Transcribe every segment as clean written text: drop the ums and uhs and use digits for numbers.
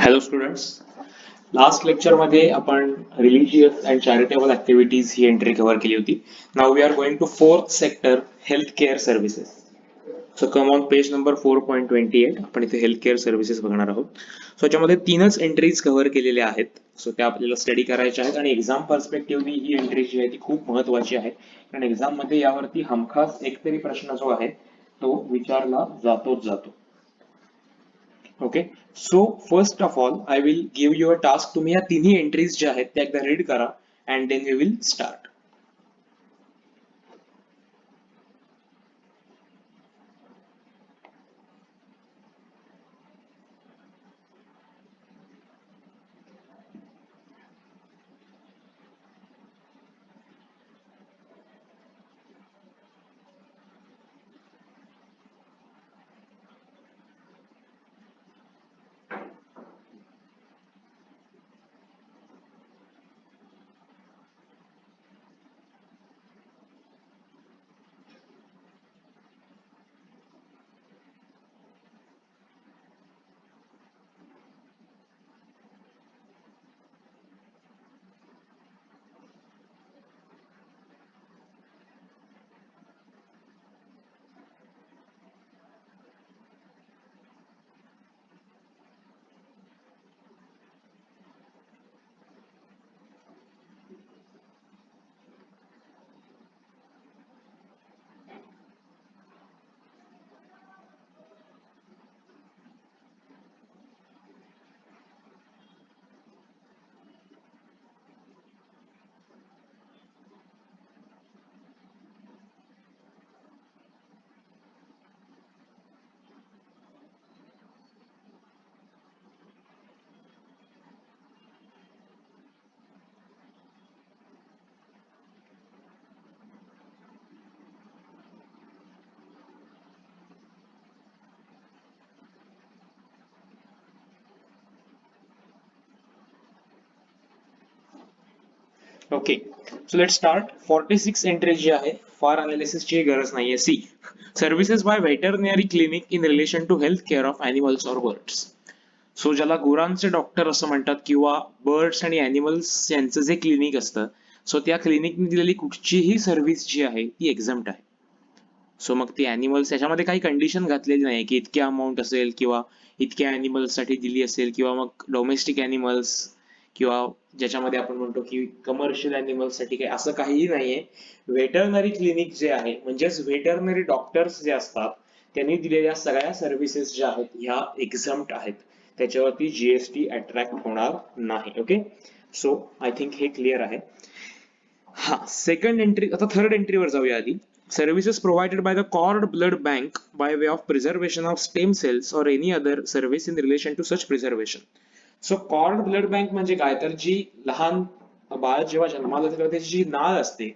Hello students. Last लेक्चरमध्ये आपण religious and charitable activities ही एंट्री कव्हर केली होती. Now we are going to fourth sector, health care services. So come on page number 4.28. आपण इथे health care services बघणार आहोत. सो याच्यामध्ये तीनच एंट्रीज कव्हर केलेल्या आहेत. सो त्या आपल्याला स्टडी करायच्या आहेत आणि एक्झाम पर्स्पेक्टिव्हनी ही एंट्री जी आहे ती खूप महत्वाची आहे, कारण एक्झाम मध्ये यावरती हमखास एकतरी प्रश्न जो आहे तो विचारला जातोच जातो. Okay. So first of all I will give you a task. तुम्ही या तिन्ही एंट्रीज ज्या आहेत त्या एकदा रीड करा and then we will start. Okay, so let start. 46 entries जी आहे फार अनालिसिसची गरज नाहीये. C, services by veterinary clinic in relation to health care of animals or birds. So ज्याला गुरांचे डॉक्टर असं म्हणतात किंवा बर्ड्स आणि अॅनिमल्स यांचं जे क्लिनिक असतं, सो त्या क्लिनिकने दिलेली कुठचीही सर्व्हिस जी आहे ती एक्झम्प्ट आहे. सो मग ती अॅनिमल्स याच्यामध्ये काही कंडिशन घातलेली नाही की इतक्या अमाऊंट असेल किंवा इतक्या अॅनिमल्स साठी दिली असेल किंवा मग डोमेस्टिक अॅनिमल्स किंवा ज्याच्यामध्ये आपण म्हणतो की कमर्शियल अॅनिमल्स साठी काही असं काहीही नाहीये. व्हेटरनरी क्लिनिक जे आहे म्हणजेच व्हेटरनरी डॉक्टर्स जे असतात त्यांनी दिलेल्या सगळ्या सर्व्हिसेस ज्या आहेत ह्या एक्झम्प्ट आहेत. त्याच्यावरती जीएसटी अट्रॅक्ट होणार नाही. ओके, सो आय थिंक हे क्लिअर आहे. हा, सेकंड एंट्री. आता थर्ड एंट्रीवर जाऊया आधी. Services provided by the cord blood bank by way of preservation of stem cells or any other service in relation to such preservation. So cord blood bank म्हणजे काय, तर जी लहान बाळ जेव्हा जन्माला येते तेव्हा त्याची जी नाळ असते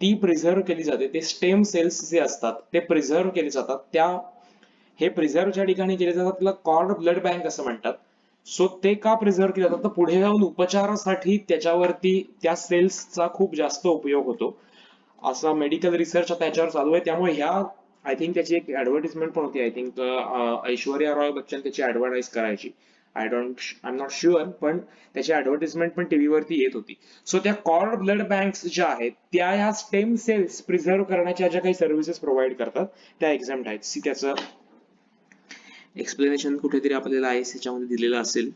ती प्रिझर्व केली जाते. ते स्टेम सेल्स जे असतात ते प्रिझर्व केले जातात. त्या हे प्रिझर्व ज्या ठिकाणी केले जातात त्याला कॉर्ड ब्लड बँक असं म्हणतात. सो ते का प्रिझर्व केले जातात, तर पुढे जाऊन उपचारासाठी त्याच्यावरती त्या सेल्सचा खूप जास्त उपयोग होतो. असा मेडिकल रिसर्च त्याच्यावर चालू आहे. त्यामुळे ह्या आय थिंक त्याची एक ऍडव्हर्टिजमेंट पण होती. आय थिंक ऐश्वर्या रॉय बच्चन त्याची ऍडव्हर्टाईज करायची. आय एम नॉट शुअर, पण त्याची ऍडव्हर्टिजमेंट पण टीव्ही वरती येत होती. सो त्या कॉर्ड ब्लड बँक्स ज्या आहेत त्या ह्या स्टेम सेल्स प्रिझर्व करण्याच्या ज्या काही सर्व्हिसेस प्रोव्हाइड करतात त्या एक्झाम्प्ट आहेत. सी, त्याचं एक्सप्लेनेशन कुठेतरी आपल्याला आयएससी च्या मध्ये दिलेलं असेल.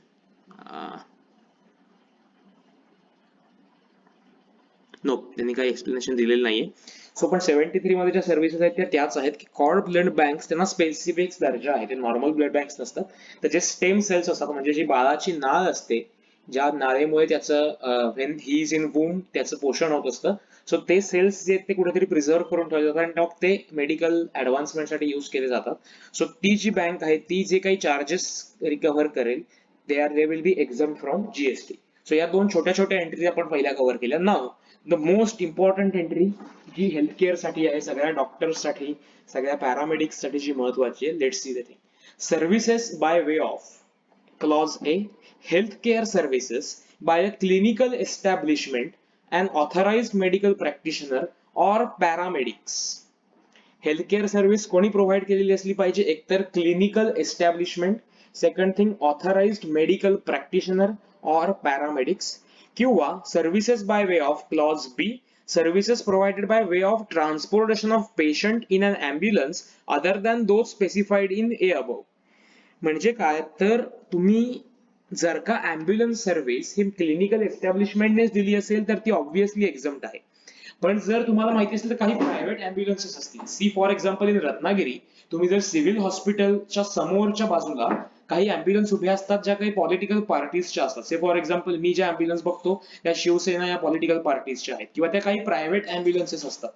नो, त्यांनी काही एक्सप्लेनेशन दिलेलं नाहीये. सो पण 73 मध्ये ज्या सर्व्हिसेस आहेत त्या त्याच आहेत की कॉर्ड ब्लड बँक्स, त्यांना स्पेसिफिक दर्जा आहे. ते नॉर्मल ब्लड बँक्स नसतात. त्याचे स्टेम सेल्स असतात म्हणजे जी बाळाची नाळ असते ज्या नाळेमुळे त्याचं व्हेन ही इज इन वूम त्याचं पोषण होत असतं. सो ते सेल्स जे ते कुठेतरी प्रिझर्व करून ठेवले जातात आणि मग ते मेडिकल ऍडव्हान्समेंटसाठी युज केले जातात. सो ती जी बँक आहे ती जे काही चार्जेस रिकव्हर करेल they will be exempt from GST. So या दोन छोट्या छोट्या एंट्री आपण पहिल्या कव्हर केल्या. Now the most important entry जी हेल्थ केअर साठी आहे, सगळ्या डॉक्टर्स साठी, सगळ्या पॅरामेडिक्स साठी जी महत्वाची आहे. Let's see the thing. Services by way of clause A, healthcare services by a clinical establishment, an authorized medical practitioner or paramedics. Healthcare service कोणी प्रोव्हाइड केलेली असली पाहिजे, एकतर clinical establishment second thing authorised medical practitioner or paramedics, किंवा services by way of clause B, services provided by way of transportation of patient in an ambulance other than those specified in A above. म्हणजे काय तर तुम्ही जर का ambulance service ही clinical एस्टॅब्लिशमेंटनेच दिली असेल तर ती ऑब्व्हियसली एक्झम्प्ट आहे. पण जर तुम्हाला माहिती असेल तर काही प्रायव्हेट ॲम्ब्युलन्सेस असतील, see for example in Ratnagiri तुम्ही जर सिव्हिल हॉस्पिटलच्या समोरच्या बाजूला काही ॲम्ब्युलन्स उभ्या असतात ज्या काही पॉलिटिकल पार्टीजच्या असतात. से फॉर एक्झाम्पल मी ज्या ॲम्ब्युलन्स बघतो त्या शिवसेना या पॉलिटिकल पार्टीजच्या आहेत, किंवा त्या काही प्रायव्हेट ॲम्ब्युलन्सेस असतात.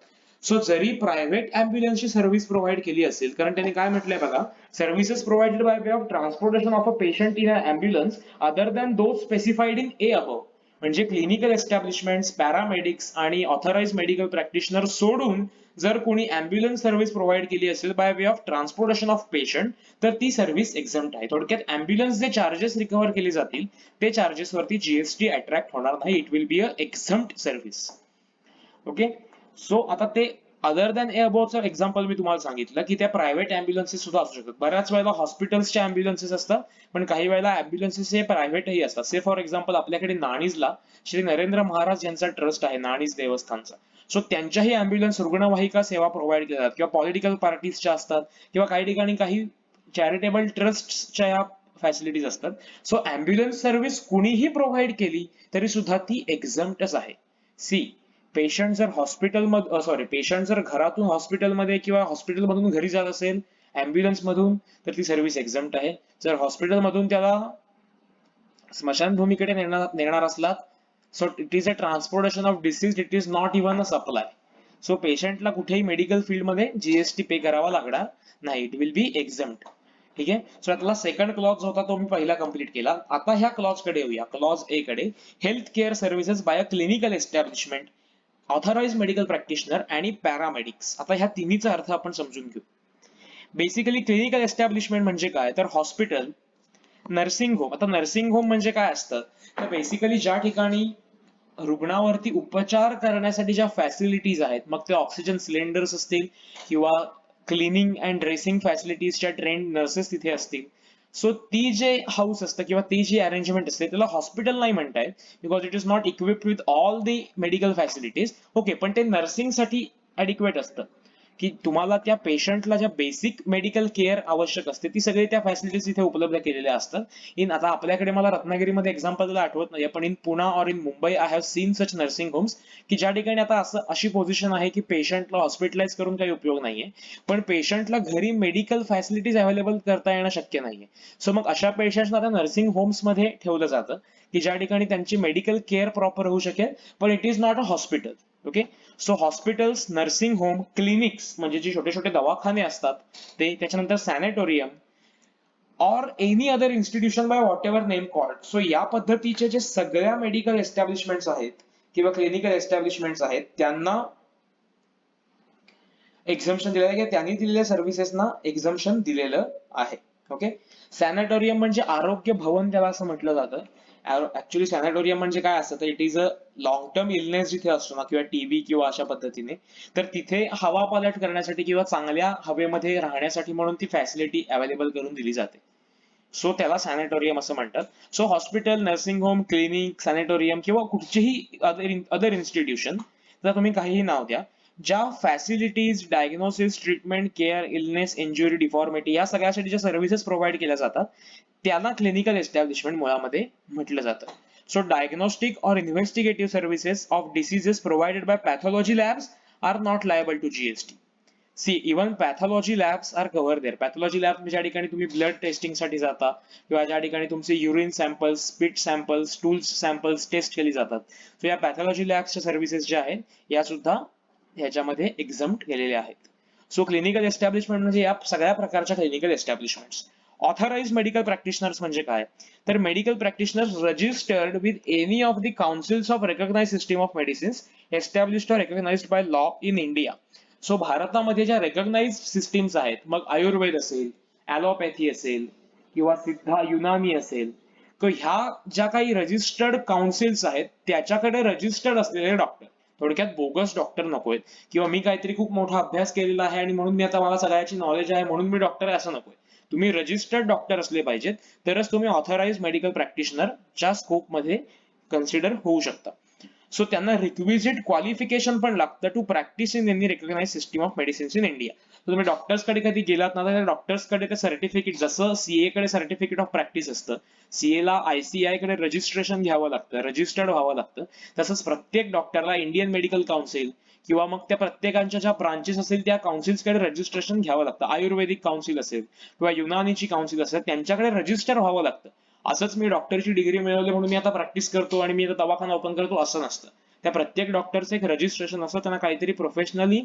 सो जरी प्रायव्हेट ॲम्ब्युलन्सची सर्व्हिस प्रोव्हाइड केली असेल, कारण त्यांनी काय म्हटलंय बघा, services provided by way of transportation of a patient in a ambulance other than those specified in A above. म्हणजे क्लिनिकल एस्टॅब्लिशमेंट, पॅरामेडिक्स आणि ऑथराइज मेडिकल प्रॅक्टिशनर सोडून जर कोणी ॲम्ब्युलन्स सर्व्हिस प्रोव्हाइड केली असेल bye way of transportation of patient तर ती service एक्झम्प्ट आहे. थोडक्यात ॲम्ब्युलन्स जे चार्जेस रिकव्हर केले जातील ते चार्जेस वरती जीएसटी अट्रॅक्ट होणार नाही. It will be a exempt service. Okay, so आता ते अदर दॅन ए अबोवचं एक्झाम्पल मी तुम्हाला सांगितलं की त्या प्रायव्हेट ॲम्ब्युलन्सेस सुद्धा असू शकतात. बऱ्याच वेळेला हॉस्पिटल्सच्या ॲम्ब्युलन्सेस असतात, पण काही वेळेला ॲम्ब्युलन्सेस हे प्रायव्हेटही असतात. से फॉर एक्झाम्पल आपल्याकडे नाणीजला श्री नरेंद्र महाराज यांचा ट्रस्ट आहे, नाणीज देवस्थानचा. सो त्यांच्याही ॲम्ब्युलन्स रुग्णवाहिका सेवा प्रोव्हाइड केल्या जातात, किंवा पॉलिटिकल पार्टीजच्या असतात, किंवा काही ठिकाणी काही चॅरिटेबल ट्रस्टच्या या फॅसिलिटीज असतात. सो ॲम्ब्युलन्स सर्व्हिस कुणीही प्रोव्हाइड केली तरी सुद्धा ती एक्झम्प्टच आहे. सी, पेशंट जर पेशंट जर घरातून हॉस्पिटलमध्ये किंवा हॉस्पिटलमधून घरी जात असेल ॲम्ब्युलन्स मधून तर ती सर्व्हिस एक्झम्प्ट आहे. जर हॉस्पिटलमधून त्याला स्मशानभूमीकडे नेणार असला so it is a transportation of deceased, it is not even a supply. So पेशंटला कुठेही मेडिकल फील्डमध्ये जीएसटी पे करावा लागणार नाही. It will be exempt. ठीक आहे. सो यातला सेकंड क्लॉज होता तो मी पहिला कंप्लीट केला. आता ह्या क्लॉज कडे येऊया, क्लॉज ए कडे. Health care services by a clinical establishment, authorise medical practitioner आणि पॅरामेडिक्स. आता ह्या तिन्हीचा अर्थ आपण समजून घेऊ. बेसिकली क्लिनिकल एस्टॅब्लिशमेंट म्हणजे काय तर हॉस्पिटल, नर्सिंग होम. आता नर्सिंग होम म्हणजे काय असतं तर बेसिकली ज्या ठिकाणी रुग्णावरती उपचार करण्यासाठी ज्या फॅसिलिटीज आहेत, मग ते ऑक्सिजन सिलेंडर्स असतील किंवा क्लिनिंग अँड ड्रेसिंग फॅसिलिटीजच्या ट्रेंड नर्सेस तिथे असतील. सो ती जे हाऊस असतं किंवा ती जी अरेंजमेंट असते त्याला हॉस्पिटल नाही म्हणतायत, because it is not equipped with all the medical facilities. Okay, पण ते नर्सिंगसाठी ॲडिक्वेट असतं की तुम्हाला त्या पेशंटला ज्या बेसिक मेडिकल केअर आवश्यक असते ती सगळी त्या फॅसिलिटीज इथे उपलब्ध केलेल्या असतात. आता आपल्याकडे मला रत्नागिरीमध्ये एक्झाम्पल आठवत नाही, पण in Pune or in Mumbai I have seen such nursing homes की ज्या ठिकाणी आता अशी पोझिशन आहे की पेशंटला हॉस्पिटलाइज करून काही उपयोग नाहीये, पण पेशंटला घरी मेडिकल फॅसिलिटीज अवेलेबल करता येणं शक्य नाहीये. सो मग अशा पेशंटना आता नर्सिंग होम्स मध्ये ठेवलं जातं की ज्या ठिकाणी त्यांची मेडिकल केअर प्रॉपर होऊ शकेल, पण it is not a hospital. Okay, so hospitals, nursing home, clinics म्हणजे जे छोटे छोटे दवाखाने असतात ते, त्याच्यानंतर sanatorium or any other institution by whatever name called. So या पद्धतीचे जे सगळ्या मेडिकल एस्टॅब्लिशमेंट्स आहेत किंवा क्लिनिकल एस्टॅब्लिशमेंट्स आहेत त्यांना एक्झम्पशन दिलेलं आहे, की त्यांनी दिलेल्या सर्व्हिसेसना एक्झम्पशन दिलेलं आहे. ओके, सॅनेटोरियम म्हणजे आरोग्य भवन त्याला असं म्हटलं जातं. ऍक्च्युली सॅनेटोरियम म्हणजे काय असतं तर it is a long term illness जिथे असतो ना, किंवा टीबी किंवा अशा पद्धतीने, तर तिथे हवा पालट करण्यासाठी किंवा चांगल्या हवेमध्ये राहण्यासाठी म्हणून ती फॅसिलिटी अवेलेबल करून दिली जाते. सो त्याला सॅनेटोरियम असं म्हणतात. So hospital, nursing home, clinic, sanatorium किंवा कुठचेही अदर इन्स्टिट्यूशन, जर तुम्ही काहीही नाव द्या, ज्या facilities, diagnosis, treatment, care, illness, injury, deformity या सगळ्यासाठी ज्या सर्व्हिसेस प्रोव्हाइड केल्या जातात त्याला क्लिनिकल एस्टॅब्लिशमेंट मुळामध्ये म्हटलं जातं. So diagnostic or investigative services of diseases provided by pathology labs are not liable to GST. See, even pathology labs are cover there. Pathology lab ज्या ठिकाणी तुम्ही ब्लड टेस्टिंग साठी जाता किंवा ज्या ठिकाणी तुमचे urine samples, spit samples, stools samples test केली जातात, सो या पॅथॉलॉजी लॅब्सच्या सर्व्हिसेस ज्या आहेत या सुद्धा ह्याच्यामध्ये एक्झम्प्ट केलेले आहेत. सो क्लिनिकल एस्टॅब्लिशमेंट म्हणजे या सगळ्या प्रकारच्या clinical establishments. Authorise medical practitioners म्हणजे काय तर medical practitioners registered with any of the councils of recognise system of medicines established or recognised by law in India. So भारतामध्ये ज्या रेकॉग्नाइज सिस्टीम्स आहेत, मग आयुर्वेद असेल, ॲलोपॅथी असेल किंवा सिद्धा युनानी असेल, तर ह्या ज्या काही रजिस्टर्ड काउन्सिल्स आहेत त्याच्याकडे रजिस्टर्ड असलेले डॉक्टर, थोडक्यात बोगस डॉक्टर नकोय, किंवा मी काहीतरी खूप मोठा अभ्यास केलेला आहे आणि म्हणून मी आता मला सगळ्याची नॉलेज आहे म्हणून मी डॉक्टर आहे असं नकोय. तुम्ही रजिस्टर्ड डॉक्टर असले पाहिजेत, तरच तुम्ही ऑथराइज मेडिकल प्रॅक्टिशनरच्या स्कोप मध्ये कन्सिडर होऊ शकता. सो त्यांना रिक्विजिट क्वालिफिकेशन पण लागतं to practice in any recognise system of medicines in India. तर तुम्ही डॉक्टर्स कडे कधी गेलात ना, तर डॉक्टर्स कडे ते सर्टिफिकेट, जसं सीए कडे सर्टिफिकेट ऑफ प्रॅक्टिस असतं, सीए ला आयसीआय कडे रजिस्ट्रेशन घ्यावं लागतं, रजिस्टर्ड व्हावं लागतं, तसंच प्रत्येक डॉक्टरला इंडियन मेडिकल काउन्सिल किंवा मग त्या प्रत्येकांच्या ज्या ब्रांचेस असेल त्या काउन्सिल्सकडे रजिस्ट्रेशन घ्यावं लागतं. आयुर्वेदिक काउन्सिल असेल किंवा युनानीची काउन्सिल असेल, त्यांच्याकडे रजिस्टर व्हावं लागतं. असंच मी डॉक्टरची डिग्री मिळवली म्हणून मी आता प्रॅक्टिस करतो आणि मी आता दवाखाना ओपन करतो असं नसतं. त्या प्रत्येक डॉक्टरचं एक रजिस्ट्रेशन असतं, त्यांना काहीतरी professionally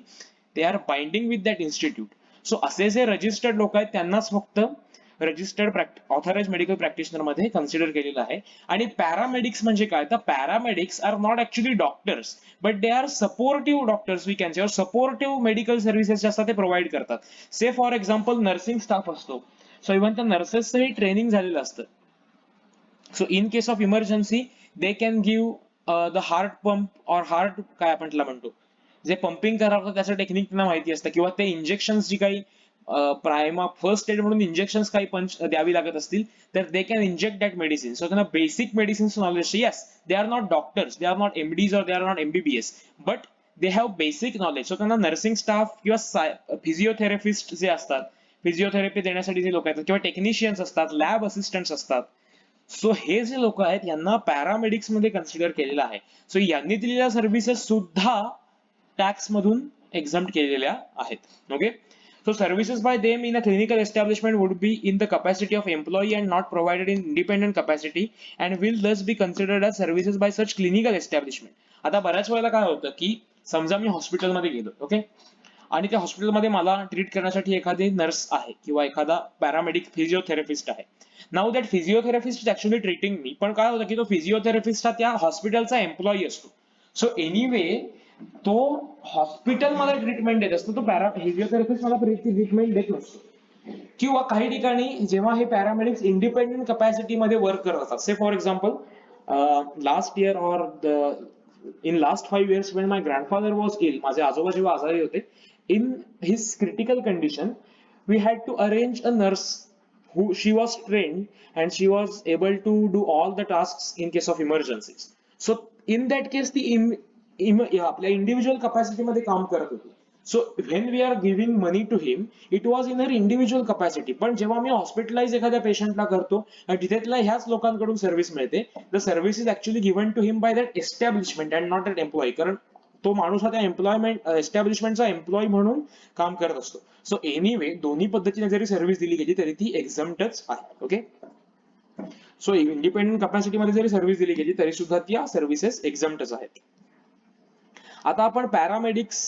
they are binding with that institute. So असे जे रजिस्टर्ड लोक आहेत त्यांनाच फक्त रजिस्टर्ड ऑथराइज मेडिकल प्रॅक्टिशनर मध्ये कन्सिडर केलेलं आहे. आणि पॅरामेडिक्स म्हणजे काय, तर paramedics are not actually doctors, but they are supportive doctors we can say, supportive medical services जे असतात ते प्रोव्हाइड करतात. Say for example nursing staff असतो, सो इव्हन त्या नर्सेसचंही ट्रेनिंग झालेलं असतं. So in case of emergency they can give the heart pump और हार्ट काय आपण त्याला म्हणतो, जे पंपिंग करावं त्याचं टेक्निक त्यांना माहिती असतं, किंवा ते इंजेक्शन जी काही प्रायमा फर्स्ट एड म्हणून इंजेक्शन्स काही पंच द्यावी लागत असतील तर they can inject that medicine. So त्यांना basic medicines knowledge. Yes, they are not doctors, they are not MDs और they are not MBBS, but they have basic knowledge. So त्यांना नर्सिंग स्टाफ किंवा फिजिओथेरपिस्ट जे असतात, physiotherapy देण्यासाठी जे लोक आहेत, किंवा टेक्निशियन्स असतात, लॅब असिस्टंट्स असतात, सो हे जे लोक आहेत यांना पॅरामेडिक्स मध्ये कन्सिडर केलेलं आहे. सो यांनी दिलेल्या सर्व्हिसेस सुद्धा टॅक्स मधून एक्झम्प्ट केलेल्या आहेत. Okay, so services by them in a clinical establishment would be in the capacity of employee and not provided in independent capacity and will thus be considered as services by such clinical establishment. आता बऱ्याच वेळेला काय होतं की समजा मी हॉस्पिटलमध्ये गेलो, okay, आणि त्या हॉस्पिटलमध्ये मला ट्रीट करण्यासाठी एखादी नर्स आहे किंवा एखादा पॅरामेडिक फिजिओथेरपिस्ट आहे. Now that physiotherapist is actually treating मी, पण काय होतं की तो फिजिओथेरपिस्ट हा त्या हॉस्पिटलचा एम्प्लॉई असतो. सो एनिवे तो हॉस्पिटल मला ट्रीटमेंट देत असतो, तो फिजिओथेरपिस्ट मला ट्रीटमेंट देत नसतो. किंवा काही ठिकाणी जेव्हा हे पॅरामेडिक्स इंडिपेंडेंट कॅपॅसिटी मध्ये वर्क करत असतात, से फॉर एक्झाम्पल लास्ट इयर और in last 5 years when my grandfather was ill, माझे आजोबा जेव्हा आजारी होते, in his critical condition we had to arrange a nurse who she was trained and she was able to do all the tasks in case of emergencies. So in that case ती आपल्या individual capacity मध्ये काम करत होती. So when we are giving money to him it was in her individual capacity. पण जेव्हा मी hospitalise एखाद्या पेशंटला करतो आणि तिथे त्याला ह्याच लोकांकडून सर्व्हिस मिळते, the service is actually given to him by that establishment and not that employee. कारण तो माणूस हा त्या एम्प्लॉयमेंट एस्टॅब्लिशमेंटचा एम्प्लॉई म्हणून काम करत असतो. सो एनिवे दोन्ही पद्धतीने जरी सर्व्हिस दिली गेली तरी ती एक्झम्प्टच आहे. ओके, सो इंडिपेंडंट कॅपॅसिटी मध्ये जरी सर्व्हिस दिली गेली तरी सुद्धा त्या सर्व्हिसेस एक्झम्प्टच आहेत. आता आपण पॅरामेडिक्स,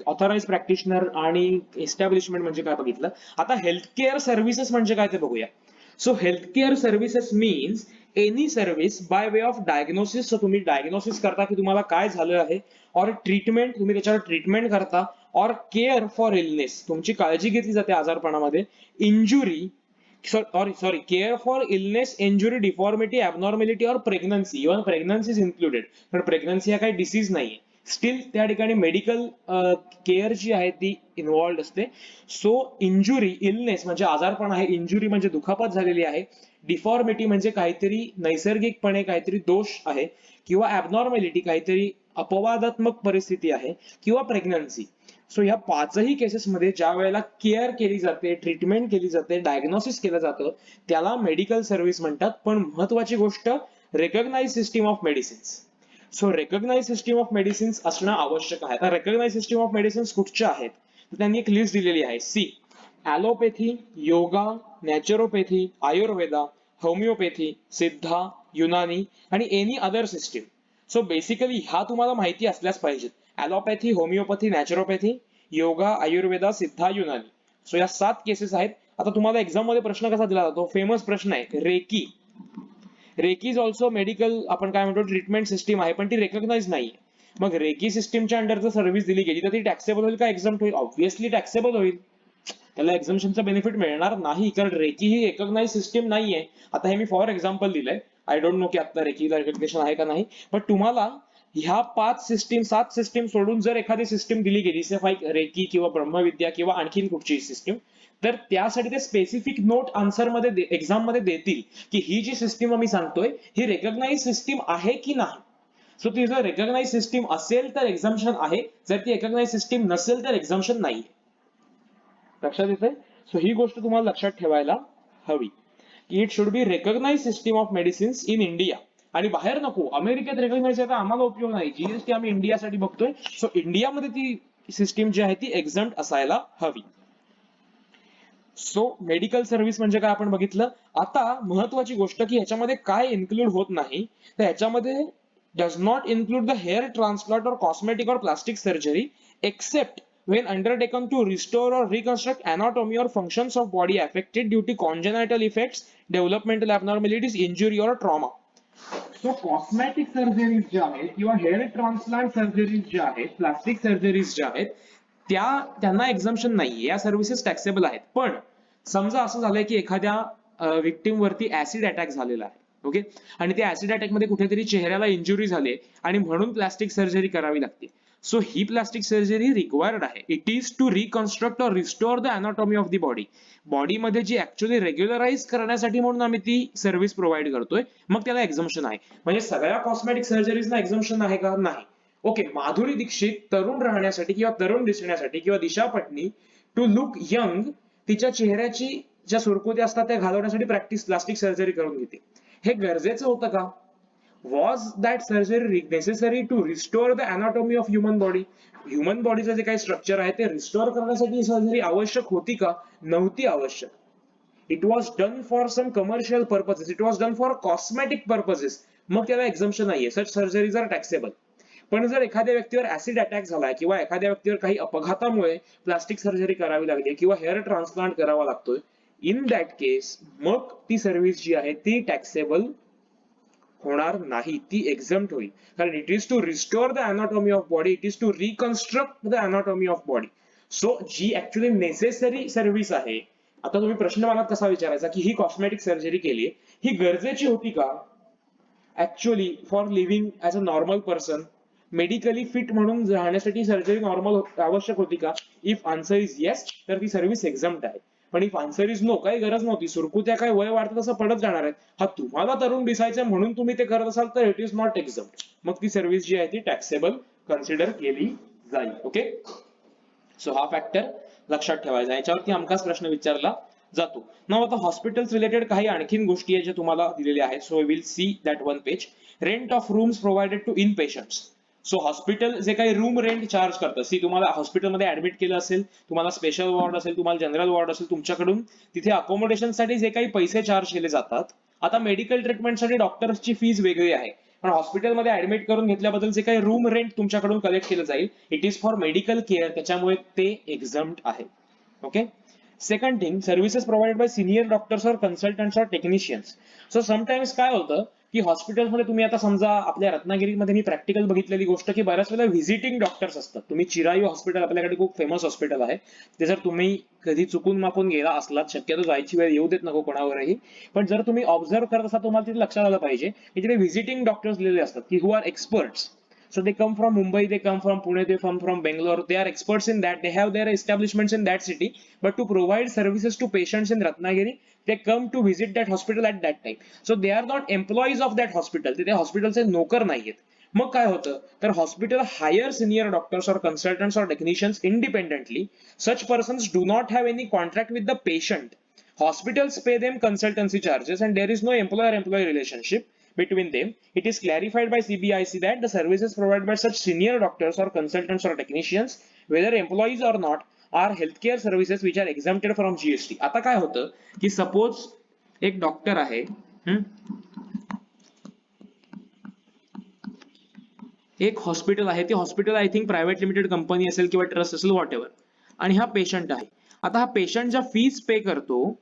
ऑथराइज प्रॅक्टिशनर आणि एस्टॅब्लिशमेंट म्हणजे काय बघितलं. आता हेल्थकेअर सर्व्हिसेस म्हणजे काय ते बघूया. So healthcare services means any service bye way of diagnosis. So तुम्ही डायग्नोसिस करता की तुम्हाला काय झालं आहे, और ट्रीटमेंट, तुम्ही त्याच्यावर ट्रीटमेंट करता, और केअर फॉर इलनेस, तुमची काळजी घेतली जाते आजारपणामध्ये, injury sorry care for illness, injury, deformity, abnormality और pregnancy. Even pregnancy is included, पण प्रेग्नन्सी हा काही डिसीज नाहीये, स्टील त्या ठिकाणी मेडिकल केअर जी आहे ती इन्व्हॉल्ड असते. सो इंजुरी, इलनेस म्हणजे आजारपण आहे, इंजुरी म्हणजे दुखापत झालेली आहे, डिफॉर्मिटी म्हणजे काहीतरी नैसर्गिकपणे काहीतरी दोष आहे, किंवा ॲबनॉर्मॅलिटी काहीतरी अपवादात्मक परिस्थिती आहे, किंवा प्रेग्नन्सी. सो ह्या पाचही केसेसमध्ये ज्या वेळेला केअर केली जाते, ट्रीटमेंट केली जाते, डायग्नोसिस केलं जातं, त्याला मेडिकल सर्व्हिस म्हणतात. पण महत्वाची गोष्ट, recognise system of medicines. So recognise system of medicines असणं आवश्यक आहे. आता रेकॉग्नाइज सिस्टीम ऑफ मेडिसिन्स कुठच्या आहेत, तर त्यांनी एक लिस्ट दिलेली आहे. See, allopathy, yoga, naturopathy, Ayurveda, homeopathy, Siddha, Unani आणि any other system. So basically हा तुम्हाला माहिती असल्याच पाहिजेत. Allopathy, homeopathy, naturopathy, yoga, Ayurveda, Siddha, Unani. So या 7 केसेस आहेत. आता तुम्हाला एक्झाम मध्ये प्रश्न कसा दिला जातो, फेमस प्रश्न आहे, reiki. Reiki is also medical, आपण काय म्हणतो, ट्रीटमेंट सिस्टीम आहे, पण ती रेकॉग्नाइज नाहीये. मग रेकी सिस्टीमच्या अंडर जर सर्व्हिस दिली गेली तर ती टॅक्सेबल होईल का एक्झम्प्ट होईल? ऑब्व्हियसली टॅक्सेबल होईल. त्याला एक्झम्पशनचा बेनिफिट मिळणार नाही, कारण रेकी ही रेकॉग्नाइज सिस्टीम नाहीये. आता हे मी फॉर एक्झाम्पल दिलंय, आय डोंट नो की आता रेकीला रेकॉग्निशन आहे का नाही, पण तुम्हाला ह्या 7 सिस्टीम सोडून जर एखादी सिस्टीम दिली गेली, रेकी किंवा ब्रह्मविद्या किंवा आणखीन कुठची सिस्टीम, तर त्यासाठी ते स्पेसिफिक नोट आन्सर मध्ये एक्झाम मध्ये देतील की ही जी सिस्टीम आम्ही सांगतोय ही रेकॉग्नाइज सिस्टीम आहे की नाही. सो ती जर रेकॉग्नाइज सिस्टीम असेल तर एक्झाम्पशन आहे, जर ती रेकॉग्नाइज सिस्टीम नसेल तर एक्झाम्पशन नाही. लक्षात येते. सो ही गोष्ट तुम्हाला लक्षात ठेवायला हवी की it should be recognise system of medicines in India. आणि बाहेर नको, अमेरिकेत रेकॉग्नाइज आहे तर आम्हाला उपयोग नाही, जीएसटी आम्ही इंडियासाठी बघतोय. सो इंडियामध्ये ती सिस्टीम जी आहे ती एक्झम्प्ट असायला हवी. सो मेडिकल सर्व्हिस म्हणजे काय आपण बघितलं. आता महत्वाची गोष्ट की ह्याच्यामध्ये काय इन्क्लूड होत नाही, तर ह्याच्यामध्ये does not include the hair transplant or cosmetic or plastic surgery except when undertaken to restore or reconstruct anatomy or functions of body affected due to congenital effects, developmental abnormalities, injury or trauma. So cosmetic surgeries ज्या आहेत किंवा hair transplant surgeries ज्या आहेत, plastic surgeries ज्या आहेत, त्यांना एक्झम्पशन नाहीये, या सर्व्हिसेस टॅक्सेबल आहेत. पण समजा असं झालंय की एखाद्या विक्टिम वरती ऍसिड अटॅक झालेला आहे, ओके, आणि त्या ऍसिड अटॅक मध्ये कुठेतरी चेहऱ्याला इंजुरी झाली आणि म्हणून प्लास्टिक सर्जरी करावी लागते. सो ही प्लास्टिक सर्जरी रिक्वायर्ड आहे. इट इज टू रिकन्स्ट्रक्ट और restore the anatomy of the body. बॉडीमध्ये जी ऍक्च्युअली रेग्युलराइज करण्यासाठी म्हणून आम्ही ती सर्व्हिस प्रोव्हाइड करतोय, मग त्याला एक्झम्पशन आहे. म्हणजे सगळ्या कॉस्मेटिक सर्जरीजना एक्झम्पशन आहे का? नाही. ओके, माधुरी दीक्षित तरुण राहण्यासाठी किंवा तरुण दिसण्यासाठी किंवा दिशा पटनी टू लुक यंग तिच्या चेहऱ्याची ज्या सुरकुत्या असतात त्या घालवण्यासाठी प्लास्टिक सर्जरी करून घेते. हे गरजेचं होतं का? Was that surgery necessary to restore the anatomy of human body? Human बॉडीचं जे काही स्ट्रक्चर आहे ते रिस्टोर करण्यासाठी सर्जरी आवश्यक होती का? नव्हती आवश्यक. It was done for some commercial purposes, it was done for cosmetic purposes, मग त्याला एक्झम्पशन नाहीये. Such surgeries are taxable. पण जर एखाद्या व्यक्तीवर ऍसिड अटॅक झालाय किंवा एखाद्या व्यक्तीवर काही अपघातामुळे प्लास्टिक सर्जरी करावी लागली किंवा हेअर ट्रान्सप्लांट करावा लागतोय, इन दॅट केस मग ती सर्व्हिस जी आहे ती टॅक्सेबल होणार नाही, ती एक्झम्प्ट होईल. कारण it is to restore the anatomy of body, it is to reconstruct the anatomy of body. So जी ऍक्च्युअली नेसेसरी सर्व्हिस आहे. आता तुम्ही प्रश्न मला कसा विचारायचा की ही कॉस्मेटिक सर्जरी केली, ही गरजेची होती का actually for living as a normal person? Medically fit म्हणून राहण्यासाठी सर्जरी नॉर्मल आवश्यक होती का? इफ आन्सर इज येस, तर ती सर्व्हिस एक्झम्प्ट आहे. पण इफ आन्सर इज नो, काही गरज नव्हती, सुरकुत्या काय वय वाढतं तसं पडत जाणार आहेत, हा तुम्हाला तरुण दिसायचं म्हणून तुम्ही ते करत असाल तर इट इज नॉट एक्झम्प्ट. मग ती सर्व्हिस जी आहे ती टॅक्सेबल कन्सिडर केली जाईल. ओके, सो हा फॅक्टर लक्षात ठेवायचा. याच्यावरती हमखास प्रश्न विचारला जातो. नाव आता हॉस्पिटल्स रिलेटेड काही आणखीन गोष्टी आहेत ज्या तुम्हाला दिलेल्या आहेत. So will see that one page. Rent of rooms provided to in patients. So hospital जे काही रूम रेंट चार्ज करतं, सी तुम्हाला हॉस्पिटलमध्ये ऍडमिट केलं असेल, तुम्हाला स्पेशल वॉर्ड असेल, तुम्हाला जनरल वॉर्ड असेल, तुमच्याकडून तिथे अकोमोडेशनसाठी जे काही पैसे चार्ज केले जातात. आता मेडिकल ट्रीटमेंटसाठी डॉक्टर्सची फीज वेगळी आहे, पण हॉस्पिटलमध्ये ऍडमिट करून घेतल्याबद्दल जे काही रूम रेंट तुमच्याकडून कलेक्ट केलं जाईल, it is for medical care, त्याच्यामुळे ते एक्झम्प्ट आहे. Okay. Second thing, services provided bye senior doctors और कन्सल्टंट्स और टेक्निशियन्स. सो समटाइम्स काय होतं की हॉस्पिटलमध्ये तुम्ही आता समजा आपल्या रत्नागिरीमध्ये मी प्रॅक्टिकल बघितलेली गोष्ट की बऱ्याच वेळेला व्हिजिटिंग डॉक्टर्स असतात. तुम्ही चिरायू हॉस्पिटल आपल्याकडे खूप फेमस हॉस्पिटल आहे, ते जर तुम्ही कधी चुकून माकून गेला असलात, शक्यतो जायची वेळ येऊ देत नको कोणावरही, पण जर तुम्ही ऑब्झर्व करत असाल तुम्हाला तिथे लक्षात आलं पाहिजे की तिथे व्हिजिटिंग डॉक्टर्स लिहिलेले असतात की who are experts. So they come from Mumbai, they come from Pune, they come from Bangalore. They are experts in that. They have their establishments in that city. But to provide services to patients in Ratnagiri, they come to visit that hospital at that time. So they are not employees of that hospital. ते हॉस्पिटलचे नोकर नाहीयेत. मग काय होतं तर hospital higher senior doctors और consultants or technicians independently. Such persons do not have any contract with the patient. Hospitals pay them consultancy charges and there is no employer-employee relationship between them. It is clarified by CBIC that the services provided by such senior doctors or consultants or technicians, whether employees or not, are healthcare services which are exempted from GST. आता काय होतं की suppose एक doctor आहे, एक hospital आहे, ते hospital I think private limited company असेल किंवा ट्रस्ट असेल व्हॉट एव्हर, आणि हा पेशंट आहे. आता हा पेशंट ज्या फीज पे करतो,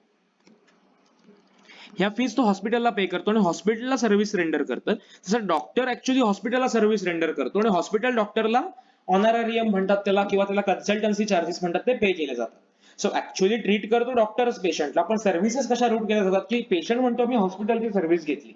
ह्या फीज तो हॉस्पिटलला पे करतो आणि हॉस्पिटलला सर्व्हिस रेंडर करतं. तसं डॉक्टर ऍक्च्युअली हॉस्पिटलला सर्व्हिस रेंडर करतो आणि हॉस्पिटल डॉक्टरला ऑनररियम म्हणतात त्याला किंवा त्याला कन्सल्टन्सी चार्जेस म्हणतात ते पे केले जातात. सो ऍक्च्युअली ट्रीट करतो डॉक्टरच पेशंटला, पण सर्व्हिसेस कशा रूट केल्या जातात की पेशंट म्हणतो मी हॉस्पिटलची सर्व्हिस घेतली,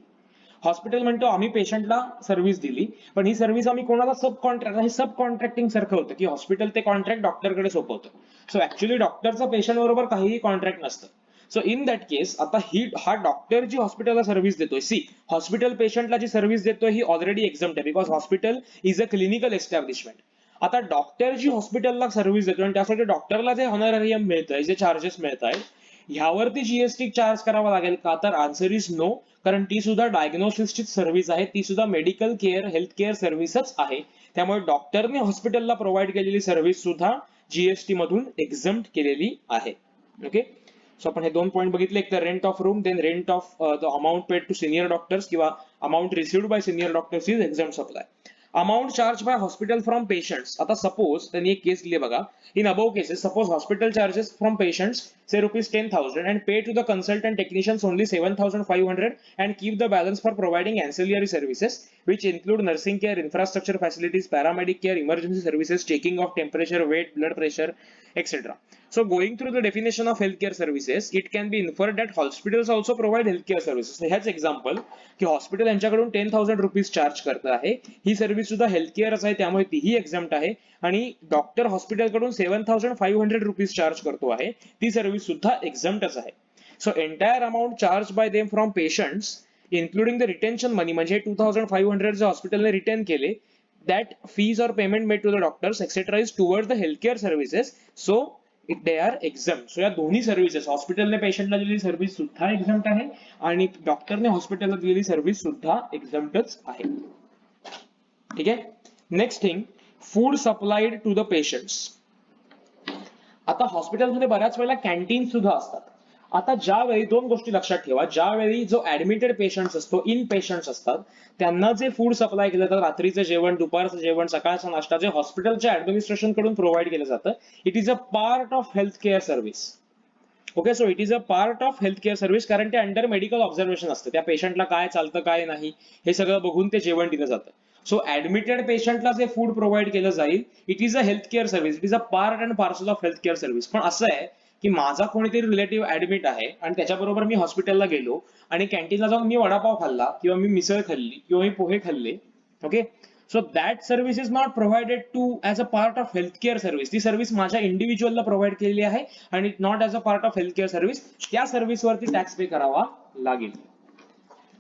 हॉस्पिटल म्हणतो आम्ही पेशंटला सर्व्हिस दिली, पण ही सर्व्हिस आम्ही कोणाला सब कॉन्ट्रॅक्ट, हे सब कॉन्ट्रॅक्टिंग सारखं होतं की हॉस्पिटल ते कॉन्ट्रॅक्ट डॉक्टरकडे सोपवतं. सो ऍक्च्युअली डॉक्टरचा पेशंट बरोबर काहीही कॉन्ट्रॅक्ट नसतं. सो इन दॅट केस आता हा डॉक्टर जी हॉस्पिटलला सर्व्हिस देतोय, सी हॉस्पिटल पेशंटला जी सर्व्हिस देतोय ही ऑलरेडी एक्झम्प्ट आहे, because hospital is a clinical establishment. आता डॉक्टर जी हॉस्पिटलला सर्व्हिस देतो आणि त्यासाठी डॉक्टरला जे हॉनरेरियम मिळतंय, जे चार्जेस मिळत आहेत, ह्यावरती जीएसटी चार्ज करावा लागेल का? तर आन्सर इज नो, कारण ती सुद्धा डायग्नोसिसची सर्व्हिस आहे, ती सुद्धा मेडिकल केअर हेल्थ केअर सर्व्हिसच आहे. त्यामुळे डॉक्टरने हॉस्पिटलला प्रोव्हाइड केलेली सर्व्हिस सुद्धा जीएसटी मधून एक्झम्प्ट केलेली आहे. ओके, सो आपण हे दोन पॉईंट बघितले, एक तर rent of room, then rent of the amount paid to senior doctors किंवा amount received by senior doctors is exempt supply. Amount charge by hospital from patients. आता सपोज त्यांनी एक केस दिली बघा, in above cases suppose hospital charges from patients say rupees 10,000 and pay to the consultant technicians only 7,500 and keep the balance for providing ancillary services which include nursing care, infrastructure facilities, paramedic care, emergency services, checking of temperature, weight, blood pressure, etc. So going through the definition of healthcare services, it can be inferred that hospitals also provide healthcare services. ह्याच example की hospital यांच्याकडून 10,000 rupees charge करत आहे, ही service सुद्धा हेल्थकेअरच आहे, त्यामुळे तीही एक्झाम्प्ट आहे. आणि डॉक्टर हॉस्पिटलकडून 7,500 रुपीज चार्ज करतो आहे, ती सर्व्हिस सुद्धा एक्झम्प्टच आहे. So entire amount charge by them from patients including the retention money, म्हणजे 2,500 जे हॉस्पिटलने रिटेन केले, that fees or payment made to the doctors etc is towards the healthcare services, so they are exempt. So या दोन्ही services, हॉस्पिटलने पेशंटला दिलेली service सुद्धा एक्झम्प्ट आहे आणि डॉक्टरने हॉस्पिटलला दिलेली सर्व्हिस सुद्धा एक्झम्प्टच आहे. ठीक आहे. Next thing, food supplied to the patients. आता हॉस्पिटलमध्ये बऱ्याच वेळेला कॅन्टीन सुद्धा असतात. आता ज्यावेळी दोन गोष्टी लक्षात ठेवा, ज्यावेळी जो ऍडमिटेड पेशंट्स असतो, इन पेशंट्स असतात, त्यांना जे फूड सप्लाय केलं जातं, रात्रीचं जेवण, दुपारचं जेवण, सकाळचा नाश्ता, जे हॉस्पिटलच्या ऍडमिनिस्ट्रेशन कडून प्रोव्हाइड केलं जातं, it is a part of health care service. Okay, so it is a part of health care service, कारण ते अंडर मेडिकल ऑब्झर्वेशन असतं. त्या पेशंटला काय चालतं काय नाही हे सगळं बघून ते जेवण दिलं जातं. सो ऍडमिटेड पेशंटला जे फूड प्रोव्हाइड केलं जाईल, it is a health care service, it is a part and parcel of health care service. पण असं आहे की माझा कोणीतरी रिलेटिव्ह ऍडमिट आहे आणि त्याच्याबरोबर मी हॉस्पिटलला गेलो आणि कॅन्टीनला जाऊन मी वडापाव खाल्ला किंवा मी मिसळ खाल्ली किंवा मी पोहे खाल्ले. Okay, so that service is not provided to as a part of health care service. ती सर्व्हिस माझ्या इंडिव्हिज्युअलला प्रोव्हाइड केलेली आहे आणि not as a part of health care service. त्या सर्व्हिसवरती टॅक्स पे करावा लागेल.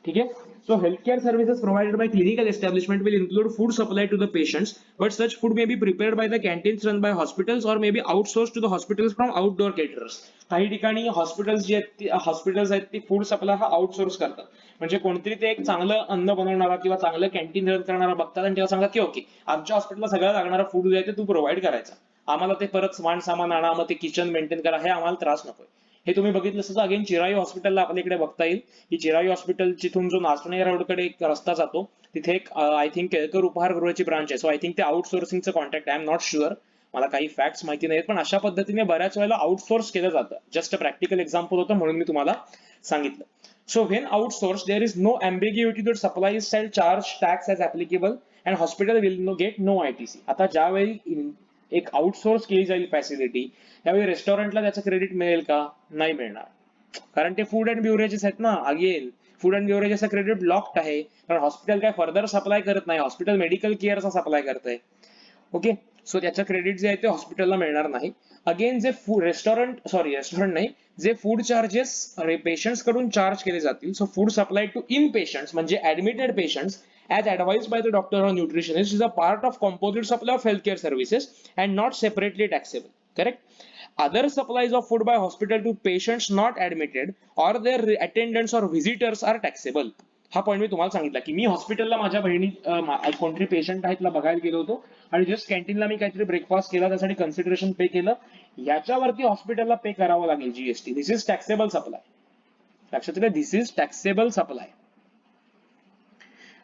ठीक आहे. So healthcare services provided by clinical establishment will include food supply to the patients, but such food may be prepared by the canteens run by hospitals or may be outsourced to the hospitals from outdoor caterers. काही ठिकाणी hospitals जे आहेत, hospitals आहेत, ती food supply हा outsource करतात. म्हणजे कोणतरी ते एक चांगलं अन्न बनवणारा किंवा चांगलं कॅन्टीन रन करणारा बघतात आणि तेव्हा सांगतात की ओके, आमच्या हॉस्पिटलला सगळं लागणारा फूड जे आहे ते तू प्रोव्हाइड करायचा, आम्हाला ते परत सामान आणा, मग ते किचन मेंटेन करा, हे आम्हाला त्रास नकोय. हे तुम्ही बघितलं असतं अगेन चिरायू हॉस्पिटलला आपल्या इकडे बघता येईल की चिरायू हॉस्पिटल जिथून जो नाचणे रोडकडे एक रस्ता जातो, तिथे एक आय थिंक केळकर उपहारगृहाची ब्रांच आहे. सो आय थिंक ते आउटसोर्सिंगचं contract, I'm not sure, मला काही फॅक्ट्स माहिती नाहीत, पण अशा पद्धतीने बऱ्याच वेळेला आउटसोर्स केलं जातं. जस्ट अ प्रॅक्टिकल एक्झाम्पल होतं म्हणून मी तुम्हाला सांगितलं. So when outsource there is no ambiguity that supplies shall charge tax as applicable and hospital will get no ITC. आता ज्यावेळी एक आउटसोर्स केली जाईल फॅसिलिटी, त्यावेळी रेस्टॉरंटला त्याचं क्रेडिट मिळेल का? नाही मिळणार, कारण ते फूड अँड ब्युरेजेस आहेत ना. अगेन फूड अँड ब्युरेजेसचा क्रेडिट ब्लॉक्ड आहे, कारण हॉस्पिटल काय फर्दर सप्लाय करत नाही, हॉस्पिटल मेडिकल केअरचा सप्लाय करत आहे. ओके, सो त्याचं क्रेडिट जे आहे ते हॉस्पिटलला मिळणार नाही. अगेन जे रेस्टॉरंट नाही, जे फूड चार्जेस पेशंट्स कडून चार्ज केले जातील, so food supply to in patients म्हणजे admitted patients as advised by the doctor or nutritionist is a part of composite supply of healthcare services and not separately taxable. Correct? Other supplies of food by hospital to patients not admitted or their attendants or visitors are taxable. हा point मी तुम्हाला सांगितला की मी हॉस्पिटलला माझ्या बहिणी कोणतरी patient आहे तिला बघायला गेलो होतो आणि जस्ट कॅन्टीनला मी काहीतरी ब्रेकफास्ट केला, त्यासाठी कन्सिडरेशन पे केलं, याच्यावरती हॉस्पिटलला पे करावं लागेल GST. This is taxable supply. लक्षात घ्या, दिस इज टॅक्सेबल सप्लाय.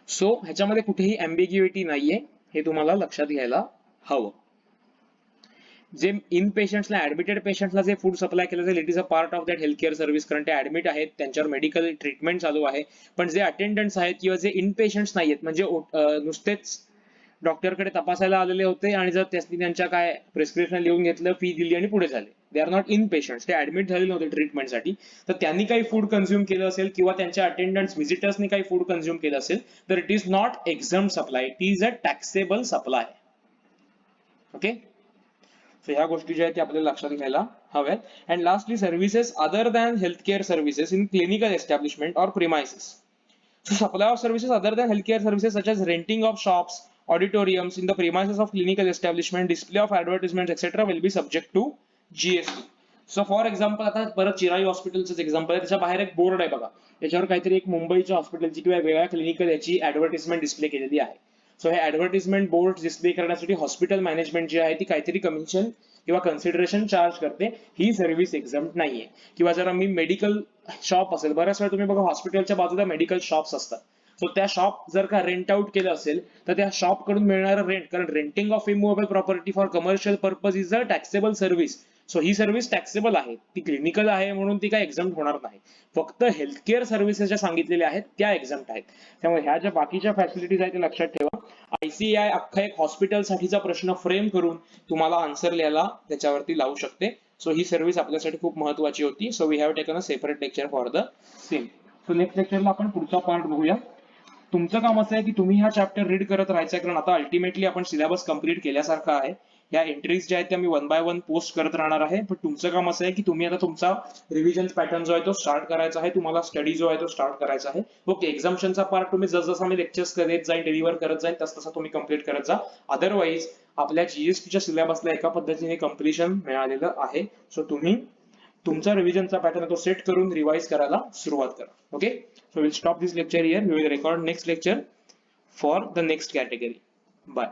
सो ह्याच्यामध्ये कुठेही अँबिग्युइटी नाहीये, हे तुम्हाला लक्षात घ्यायला हवं. जे इन पेशंट्सला ऍडमिटेड पेशंट्सला जे फूड सप्लाय केलं जाईल, it is a part of that health care service, कारण ते ऍडमिट आहेत, त्यांच्यावर मेडिकल ट्रीटमेंट चालू आहे. पण जे अटेंडंट्स आहेत किंवा जे इन पेशंट्स नाहीयेत, म्हणजे नुसतेच डॉक्टरकडे तपासायला आलेले होते आणि जर त्यांनी त्यांच्या काय प्रिस्क्रिप्शन लिहून घेतलं, फी दिली आणि पुढे झाले, दे आर नॉट इन पेशंट, ते ऍडमिट झालेले नव्हते ट्रीटमेंटसाठी, तर त्यांनी काही फूड कंझ्युम केलं असेल किंवा त्यांच्या अटेंडंट्स व्हिजिटर्सनी काही फूड कंझ्युम केलं असेल तर it is not exempt supply, it is a taxable supply. Okay, so ह्या गोष्टी ज्या आहेत त्या आपल्याला लक्षात घ्यायला हव्यात. And lastly services other than health care services in clinical establishment or premises. So supply of services other than healthcare services such as renting of shops, auditoriums in the premises of clinical establishment, display of advertisements, etc. will be subject to GST. So for example, आता परत चिराई हॉस्पिटलचं example आहे, त्याच्या बाहेर एक board आहे बघा, त्याच्यावर काहीतरी एक मुंबईच्या हॉस्पिटलची किंवा वेगळ्या क्लिनिकल याची ऍडव्हर्टिजमेंट डिस्प्ले केलेली आहे. सो हे ऍडव्हर्टिजमेंट बोर्ड डिस्प्ले करण्यासाठी हॉस्पिटल मॅनेजमेंट जी आहे ती काहीतरी कमिशन किंवा कन्सिडरेशन चार्ज करते, ही सर्व्हिस एक्झम्प्ट नाहीये. किंवा जर आम्ही मेडिकल शॉप असेल, बऱ्याच वेळा तुम्ही बघा हॉस्पिटलच्या बाजूला मेडिकल शॉप्स असतात, सो त्या शॉप जर का रेंट आउट केलं असेल तर त्या शॉप कडून मिळणारं रेंट, कारण renting of immovable property for commercial purpose is a taxable service. So ही सर्व्हिस टॅक्सेबल आहे, ती क्लिनिकल आहे म्हणून ती काय एक्झम्प्ट होणार नाही. फक्त हेल्थकेअर सर्व्हिसेस ज्या सांगितलेल्या आहेत त्या एक्झम्प्ट आहेत. त्यामुळे ह्या ज्या बाकीच्या फॅसिलिटीज आहेत ते लक्षात ठेवा. ICAI अख्खा एक हॉस्पिटलसाठीचा प्रश्न फ्रेम करून तुम्हाला आन्सर लिहायला त्याच्यावरती लावू शकते. सो ही सर्व्हिस आपल्यासाठी खूप महत्वाची होती. So we have taken a separate lecture for the same. So next लेक्चरला आपण पुढचा पार्ट बघूया. तुमचं काम असं आहे की तुम्ही हा चॅप्टर रीड करत राहायचं, कारण आता अल्टिमेटली आपण सिलेबस कंप्लीट केल्यासारखा आहे. या एंट्रीज ज्या आहेत त्या मी 1 बाय 1 पोस्ट करत राहणार आहे, पण तुमचं काम असं आहे की तुम्ही आता तुमचा रिव्हिजन पॅटर्न जो आहे तो स्टार्ट करायचा आहे, तुम्हाला स्टडी जो आहे तो स्टार्ट करायचा आहे. ओके, एक्झाम्पशनचा पार्ट तुम्ही जसं मी लेक्चर्स करत जाईल, डिलिव्हर करत जाईल, तसं तुम्ही कंप्लीट करत जा. अदरवाईज आपल्या जीएसटीच्या सिलेबसला एका पद्धतीने कम्प्लिशन मिळालेलं आहे. सो तुम्ही तुमचा रिव्हिजनचा पॅटर्न तो सेट करून रिवाइज करायला सुरुवात करा. Okay, so we'll stop this lecture here. We will record next lecture for the next category. Bye.